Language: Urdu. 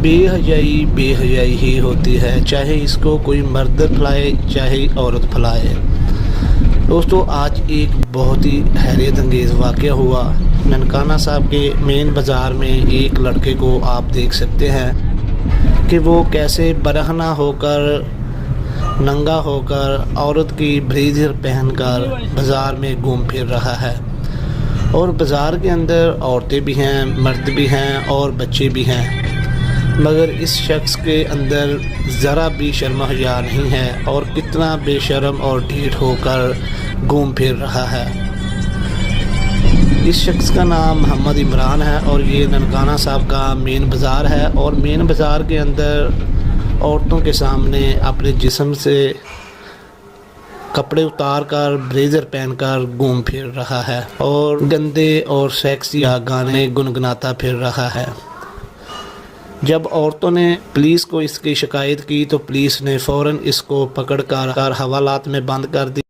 بے حیائی ہی ہوتی ہے، چاہے اس کو کوئی مرد پھیلائے چاہے عورت پھیلائے۔ دوستو آج ایک بہت ہی حیرت انگیز واقعہ ہوا ننکانہ صاحب کے مین بازار میں۔ ایک لڑکے کو آپ دیکھ سکتے ہیں کہ وہ کیسے برہنہ ہو کر، ننگا ہو کر، عورت کی بلیزر پہن کر بازار میں گھوم پھر رہا ہے، اور بازار کے اندر عورتیں بھی ہیں، مرد بھی ہیں اور بچے بھی ہیں، مگر اس شخص کے اندر ذرا بھی شرم و حیا نہیں ہے، اور کتنا بے شرم اور ڈھیٹ ہو کر گھوم پھر رہا ہے۔ اس شخص کا نام محمد عمران ہے، اور یہ ننکانہ صاحب کا مین بازار ہے، اور مین بازار کے اندر عورتوں کے سامنے اپنے جسم سے کپڑے اتار کر، بلیزر پہن کر گھوم پھر رہا ہے، اور گندے اور سیکسی گانے گنگناتا پھر رہا ہے۔ جب عورتوں نے پولیس کو اس کی شکایت کی تو پولیس نے فوراً اس کو پکڑ کر حوالات میں بند کر دی۔